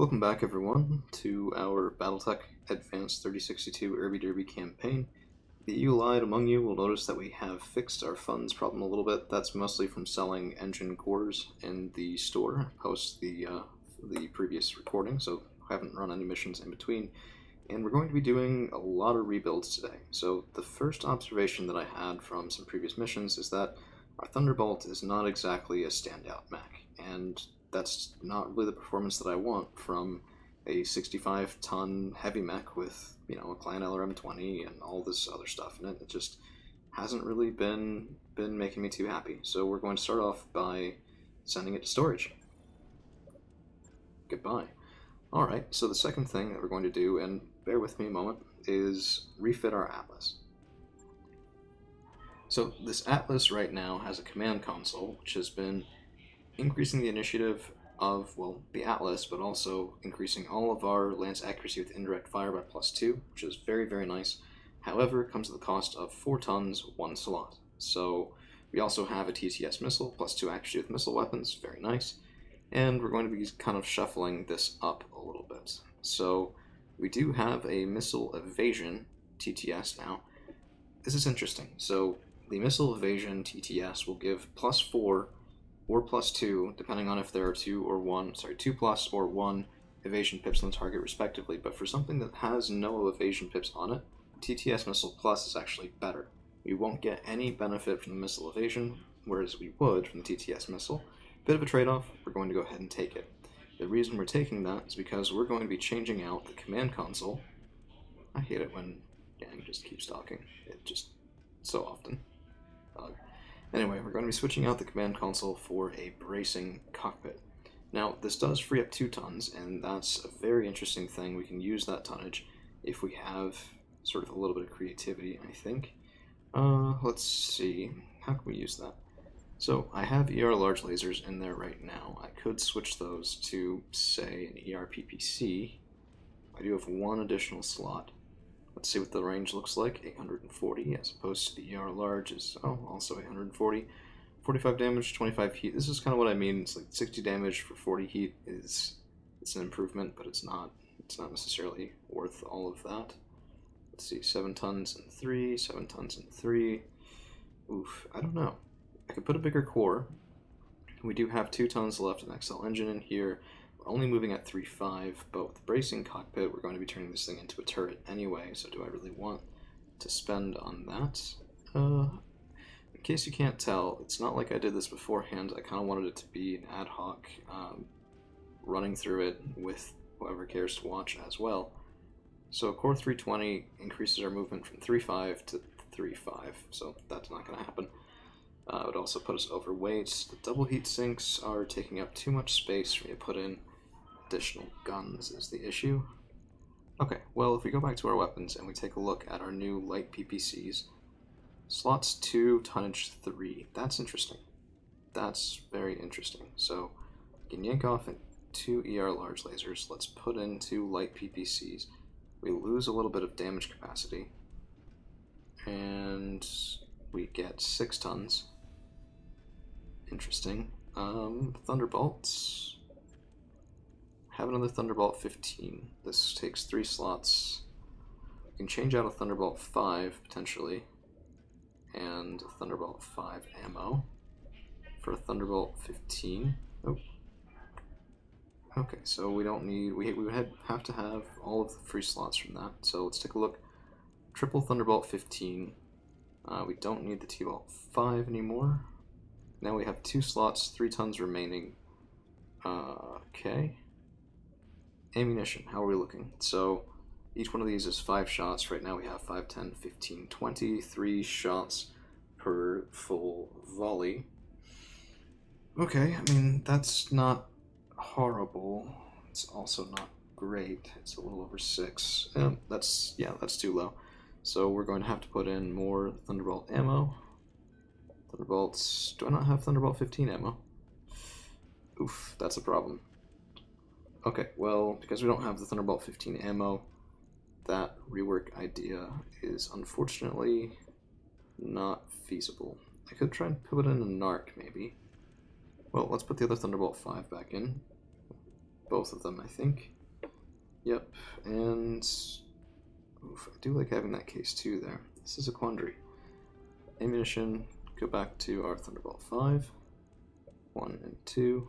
Welcome back, everyone, to our Battletech Advanced 3062 Irby Derby campaign. The eagle-eyed among you will notice that we have fixed our funds problem a little bit. That's mostly from selling engine cores in the store post the previous recording, so I haven't run any missions in between. And we're going to be doing a lot of rebuilds today. So the first observation that I had from some previous missions is that our Thunderbolt is not exactly a standout mech, and that's not really the performance that I want from a 65-ton heavy mech with, a Clan LRM-20 and all this other stuff in it. It just hasn't really been making me too happy. So we're going to start off by sending it to storage. Goodbye. Alright, so the second thing that we're going to do, and bear with me a moment, is refit our Atlas. So this Atlas right now has a command console, which has been increasing the initiative of, well, the Atlas, but also increasing all of our lance accuracy with indirect fire by +2, which is very, very nice. However, it comes at the cost of 4 tons, 1 slot. So we also have a TTS missile, +2 accuracy with missile weapons, very nice. And we're going to be kind of shuffling this up a little bit. So we do have a missile evasion TTS now. This is interesting. So the missile evasion TTS will give +4 or +2, depending on if there are 2 plus or 1 evasion pips on the target respectively. But for something that has no evasion pips on it, TTS Missile Plus is actually better. We won't get any benefit from the missile evasion, whereas we would from the TTS missile. Bit of a trade-off, we're going to go ahead and take it. The reason we're taking that is because we're going to be changing out the command console. I hate it when Gang just keeps talking. It just so often. Anyway, we're going to be switching out the command console for a bracing cockpit. Now, this does free up 2 tons, and that's a very interesting thing. We can use that tonnage if we have sort of a little bit of creativity, I think. Let's see. How can we use that? So, I have ER large lasers in there right now. I could switch those to, say, an ER PPC. I do have 1 additional slot. Let's see what the range looks like. 840 as opposed to the ER large is also 840. 45 damage, 25 heat. This is kind of what I mean. It's like 60 damage for 40 heat it's an improvement, but it's not necessarily worth all of that. Let's see, 7 tons and 3, 7 tons and 3. Oof, I don't know. I could put a bigger core. We do have 2 tons left of XL engine in here. We're only moving at 3.5, but with the bracing cockpit, we're going to be turning this thing into a turret anyway, so do I really want to spend on that? In case you can't tell, it's not like I did this beforehand. I kind of wanted it to be an ad hoc, running through it with whoever cares to watch as well. So core 320 increases our movement from 3.5 to 3.5, so that's not going to happen. It would also put us overweight. The double heat sinks are taking up too much space for me to put in. Additional guns is the issue. Okay, well, if we go back to our weapons and we take a look at our new light PPCs, slots 2, tonnage 3. That's interesting. That's very interesting. So we can yank off 2 ER large lasers. Let's put in 2 light PPCs. We lose a little bit of damage capacity, and we get 6 tons. Interesting. Thunderbolts. Have another Thunderbolt 15. This takes 3 slots. We can change out a Thunderbolt 5, potentially, and a Thunderbolt 5 ammo for a Thunderbolt 15. Oh. Okay, so we don't need... We would have to have all of the free slots from that. So let's take a look. Triple Thunderbolt 15. We don't need the T-Bolt 5 anymore. Now we have 2 slots, 3 tons remaining. Okay. Ammunition, how are we looking? So each one of these is 5 shots. Right now we have 5, 10, 15, 20, 3 shots per full volley. Okay, I mean, that's not horrible. It's also not great. It's a little over 6. That's too low. So we're going to have to put in more Thunderbolt ammo. Thunderbolts... Do I not have Thunderbolt 15 ammo? Oof, that's a problem. Okay, well, because we don't have the Thunderbolt 15 ammo, that rework idea is unfortunately not feasible. I could try and put it in a NARC, maybe. Well, let's put the other Thunderbolt 5 back in. both of them, I think. Yep, and oof, I do like having that case 2 there. This is a quandary. Ammunition, go back to our Thunderbolt 5. 1 and 2.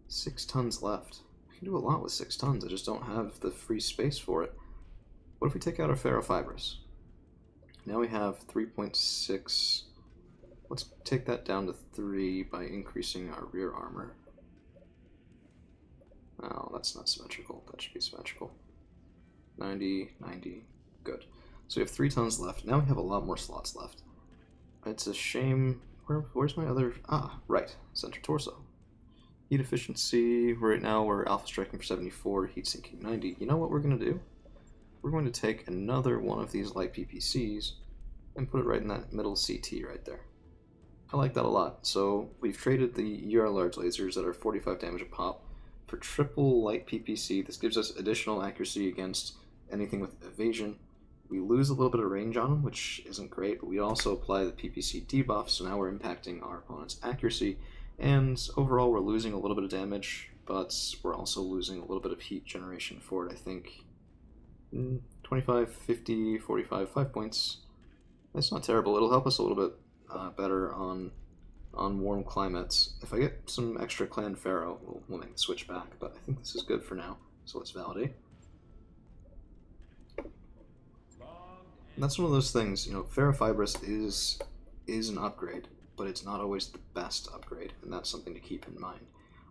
6 tons left. I can do a lot with 6 tons, I just don't have the free space for it. What if we take out our ferrofibrous? Now we have 3.6. Let's take that down to 3 by increasing our rear armor. Oh, that's not symmetrical. That should be symmetrical. 90, 90, good. So we have 3 tons left. Now we have a lot more slots left. It's a shame. Where's my other... Ah, right. Center torso. Heat efficiency. Right now we're alpha striking for 74, heat sinking 90. You know what we're going to do? We're going to take another one of these light PPCs and put it right in that middle CT right there. I like that a lot. So we've traded the ER large lasers that are 45 damage a pop for triple light PPC. This gives us additional accuracy against anything with evasion. We lose a little bit of range on them, which isn't great, but we also apply the PPC debuff, so now we're impacting our opponent's accuracy, and overall we're losing a little bit of damage, but we're also losing a little bit of heat generation for it, I think. 25, 50, 45, 5 points. That's not terrible. It'll help us a little bit better on warm climates. If I get some extra Clan Pharaoh, we'll make the switch back, but I think this is good for now, so let's validate. And that's one of those things, you know, ferrofibrous is an upgrade, but it's not always the best upgrade, and that's something to keep in mind.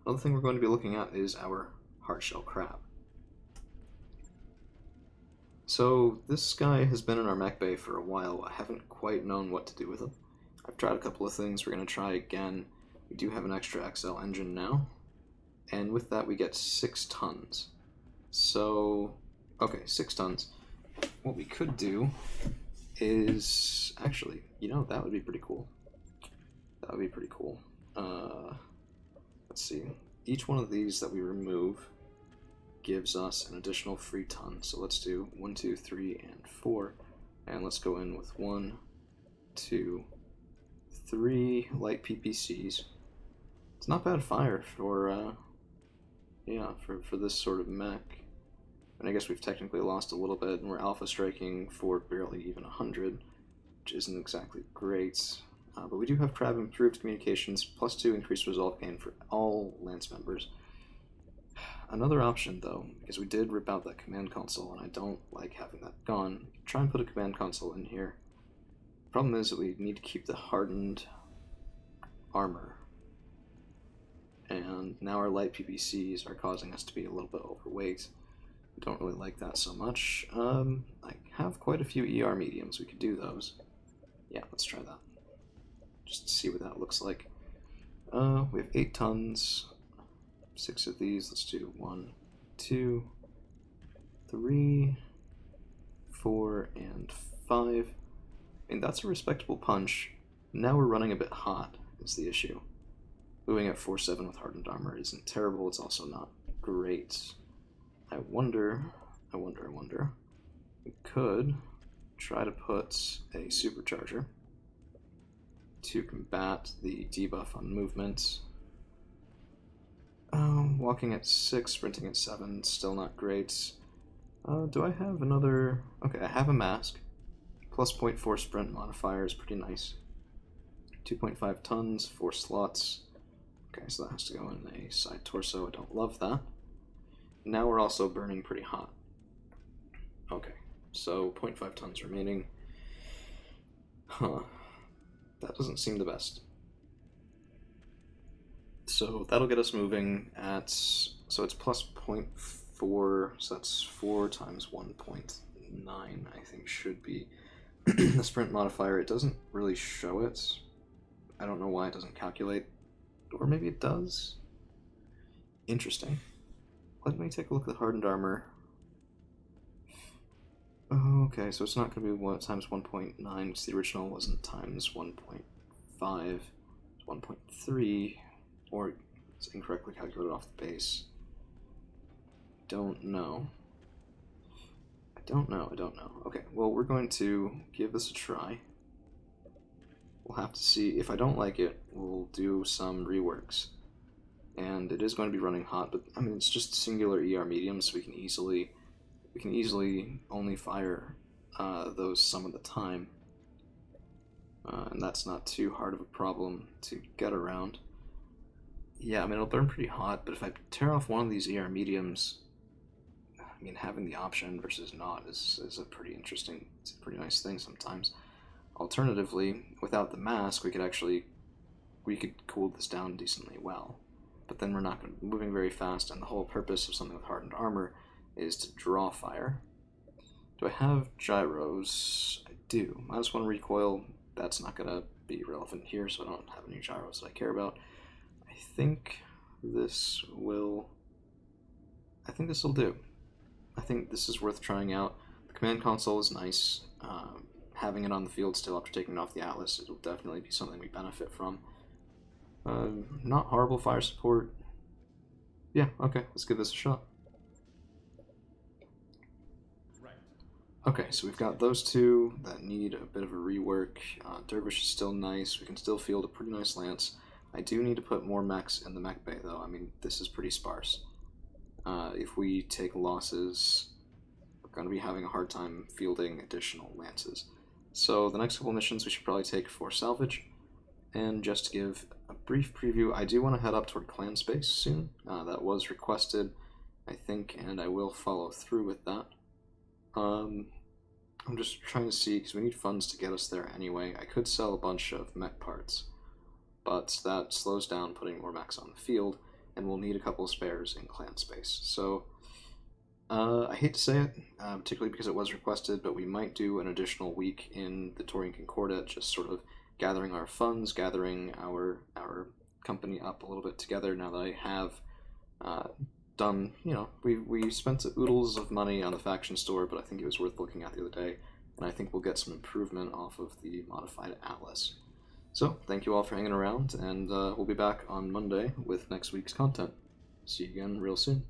Another thing we're going to be looking at is our Hardshell Crab. So this guy has been in our mech bay for a while. I haven't quite known what to do with him. I've tried a couple of things. We're going to try again. We do have an extra XL engine now, and with that we get 6 tons. So, okay, 6 tons. What we could do is, actually, you know, that would be pretty cool. That would be pretty cool. Let's see. Each one of these that we remove gives us an additional free ton. So let's do 1, 2, 3, and 4. And let's go in with 1, 2, 3 light PPCs. It's not bad fire for, yeah, for this sort of mech. And I guess we've technically lost a little bit, and we're alpha striking for barely even 100, which isn't exactly great. But we do have Crab improved communications, +2 increased resolve gain for all Lance members. Another option, though, because we did rip out that command console, and I don't like having that gone, try and put a command console in here. Problem is that we need to keep the hardened armor. And now our light PPCs are causing us to be a little bit overweight. Don't really like that so much. I have quite a few ER mediums. We could do those. Yeah, let's try that. Just to see what that looks like. We have 8 tons. 6 of these. Let's do 1, 2, 3, 4, and 5. And that's a respectable punch. Now we're running a bit hot, is the issue. Moving at 4-7 with hardened armor isn't terrible. It's also not great. I wonder, we could try to put a supercharger to combat the debuff on movement. Walking at 6, sprinting at 7, still not great. Do I have another... Okay, I have a mask. Plus 0.4 sprint modifier is pretty nice. 2.5 tons, 4 slots. Okay, so that has to go in a side torso. I don't love that. Now we're also burning pretty hot. Okay, so 0.5 tons remaining. Huh. That doesn't seem the best. So that'll get us moving at... So it's plus 0.4, so that's 4 times 1.9, I think should be the sprint modifier. It doesn't really show it. I don't know why it doesn't calculate. Or maybe it does. Interesting. Let me take a look at the hardened armor. Okay, so it's not going to be times 1.9, because the original wasn't times 1.5. It's 1.3, or it's incorrectly calculated off the base. Don't know. I don't know. Okay, well, we're going to give this a try. We'll have to see. If I don't like it, we'll do some reworks. and it is going to be running hot, but I mean it's just singular ER mediums, so we can easily only fire those some of the time, and that's not too hard of a problem to get around. Yeah, I mean it'll burn pretty hot, but if I tear off one of these ER mediums, I mean having the option versus not is a pretty interesting, it's a pretty nice thing sometimes. Alternatively, without the mask, we could cool this down decently well, but then we're not going to be moving very fast, and the whole purpose of something with hardened armor is to draw fire. Do I have gyros? I do. -1 recoil, that's not going to be relevant here, so I don't have any gyros that I care about. I think this will do. I think this is worth trying out. The command console is nice. Having it on the field still after taking off the Atlas, it will definitely be something we benefit from. Not horrible fire support. Yeah, okay, let's give this a shot. Okay, so we've got those two that need a bit of a rework. Dervish is still nice. We can still field a pretty nice lance. I do need to put more mechs in the mech bay, though. I mean, this is pretty sparse. If we take losses, we're going to be having a hard time fielding additional lances. So the next couple missions we should probably take for salvage. And just to give a brief preview, I do want to head up toward clan space soon. That was requested, I think, and I will follow through with that. I'm just trying to see, because we need funds to get us there anyway. I could sell a bunch of mech parts, but that slows down putting more mechs on the field, and we'll need a couple of spares in clan space. So, I hate to say it, particularly because it was requested, but we might do an additional week in the Taurian Concordat, just sort of gathering our funds, gathering our company up a little bit together now that I have done, you know, we spent oodles of money on the faction store, but I think it was worth looking at the other day, and I think we'll get some improvement off of the modified Atlas. So, thank you all for hanging around, and we'll be back on Monday with next week's content. See you again real soon.